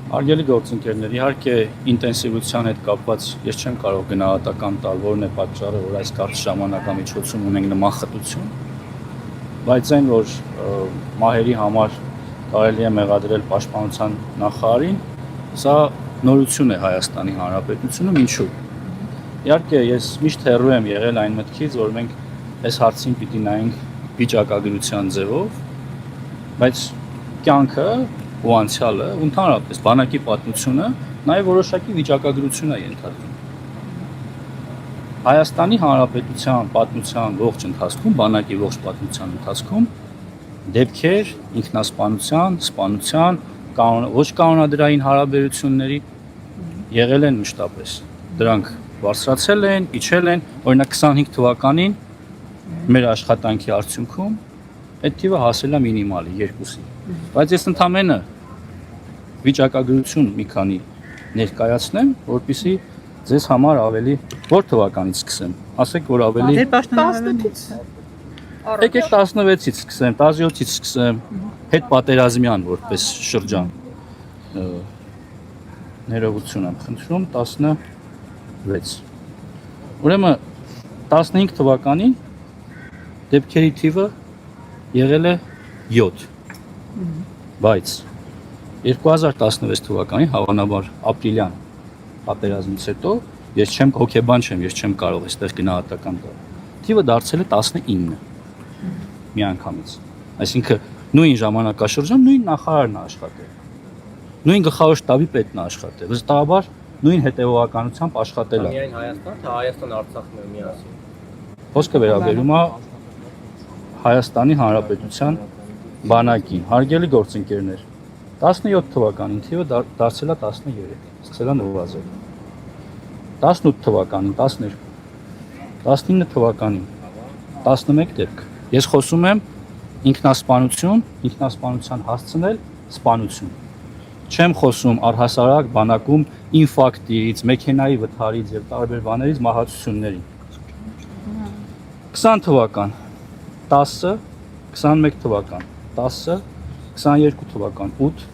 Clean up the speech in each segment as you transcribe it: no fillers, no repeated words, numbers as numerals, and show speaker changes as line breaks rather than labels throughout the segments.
Արգելի գործընկերներ, իհարկե ինտենսիվության հետ կապված ես չեմ կարող գնահատական տալ, որն է պատճառը, որ այս կարճ ժամանակամիջոցում ունենք նման խտություն, բայց այն, որ մահերի համար կարելի է մեղադրել պաշտպանության նախարարին, սա նորություն է Հայաստանի Հանրապետությունում, ինչու։ Իհարկե ես միշտ հեռու եմ եղել այն մտքից, որ մենք այս հարցին պիտի նայենք վիճակագրության ձևով, բայց կյանքը ու անցյալը, ընդհանրապես բանակի պատմությունը նաև որոշակի վիճակագրություն է ենթադրում։ Հայաստանի Հանրապետության պատմության ողջ ընթացքում, բանակի ողջ պատմության ընթացքում դեպքեր ինքնասպանության, սպանության, ոչ կանոնադրային հարաբերությունների եղել են մշտապես։ Դրանք բարձրացել են, իջել են, օրինակ 25 թվականին մեր աշխատանքի արդյունքում այդ թիվը հասել է մինիմալի 2-ի։ Բայց ես ընդամենը վիճակագրություն մի քանի ներկայացնեմ, որպեսզի ձեզ համար ավելի որ թվականից սկսեմ։ Ասեք, որ ավելի
18-ից։
Եկեք 16-ից սկսեմ, 17-ից սկսեմ, հետ պատերազմյան որպես շրջան։ Ներողություն եմ խնդրում, 16։ Ուրեմն 15 թվականին դեպքերի թիվը եղել է 7, բայց 2016 թվականին հավանաբար ապրիլյան պատերազմից հետո ես չեմ հոգեբան չեմ, ես չեմ կարող այստեղ գնահատական տալ։ Թիվը դարձել է 19 միանգամից։ Այսինքն նույն ժամանակաշրջան նույն նախարարն է աշխատել։ Նույն գլխավոր շտաբի պետն է աշխատել։ Վստահաբար նույն հետևողականությամբ աշխատել է։
Միայն Հայաստան, թե Հայաստան-Արցախն է միասին։
Խոսքը վերաբերում է Հայաստանի Հանրապետության բանակին։ Հարգելի գործընկերներ, 17 թվականին թիվը դարձել է 13, սկսել է նվազել։ 18 թվականին 12, 19 թվականին 11 դեպք։ Ես խոսում եմ ինքնասպանություն, ինքնասպանության հասցնել, սպանություն։ Չեմ խոսում առհասարակ բանակում ինֆարկտից, մեքենայի վթարից եւ տարբեր բաներից մահացությունների։ 20 թվական 10, 21 թվական 10, 22 թվական 8,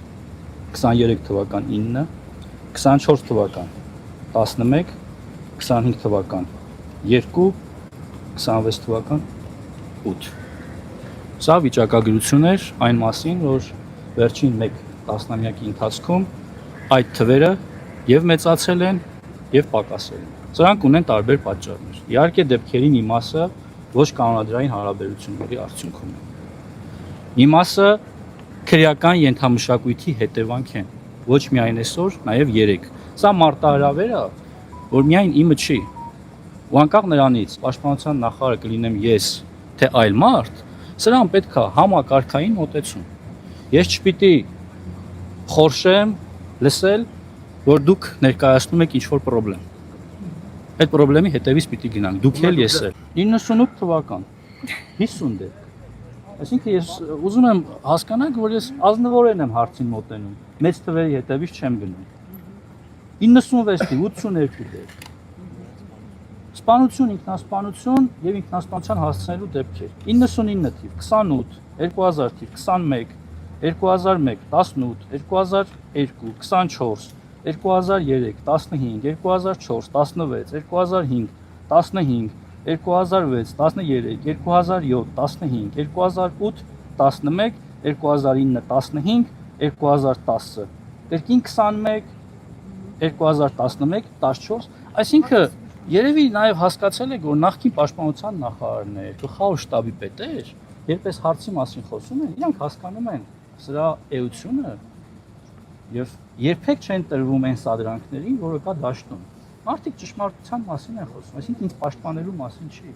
23 թվական 9, 24 թվական 11, 25 թվական 2, 26 թվական 8։ Սա վիճակագրություն էր այն մասին, որ վերջին 1 տասնամյակի ընթացքում այդ թվերը եւ մեծացել են եւ պակասել են։ Սրանք ունեն տարբեր պատճառներ։ Իհարկե դեպքերի մի մասը ոչ կանոնադրային հարաբերությունների արդյունքում է։ Մի մասը քրեական ենթամշակույթի հետևանք են, ոչ միայն այսօր, նաև երեք։ Սա մարտահրավեր է, որ միայն իմը չի։ Ու անկախ նրանից, պաշտպանության նախարարը կլինեմ ես, թե այլ մարդ, սրան պետք է համակարգային մոտեցում։ Ես չպիտի խորշեմ, լսել, որ դուք ներկայացնում եք ինչ-որ պրոբլեմ։ Այդ պրոբլեմի հետևից պիտի գնանք, դուք էլ ես էլ։ 98 թվական, 50 դեպք։ Այսինքն ես ուզում եմ հասկանալ, որ ես ազնվորեն եմ հարցին մոտենում, մեծ թվերի հետևից չեմ գնում։ 96-ի 82 դեպք։ Սպանություն, ինքնասպանություն եւ ինքնասպանության հասցնելու դեպքեր։ 99 թիվ, 28, 2000 թիվ, 21, 2001, 18, 2002, 24, 2003, 15, 2004, 16, 2005, 15, 2006, 13, 2007, 15, 2008, 11, 2009, 15, 2010, կրկին 21, 2011, 14, այսինքն երևի նաև հասկացել եք, որ նախկին պաշտպանության նախարարն է, գլխավոր շտաբի պետ էր, երբ այս հարցի մասին խոսում են, իրանք հասկանում են սրա էությունը եւ երբեք չեն տրվում այն սադրանքներին, որը կա դաշտում։ Մարդիկ ճշմարտության մասին են խոսում, այսինքն ինձ պաշտպանելու մասին չի։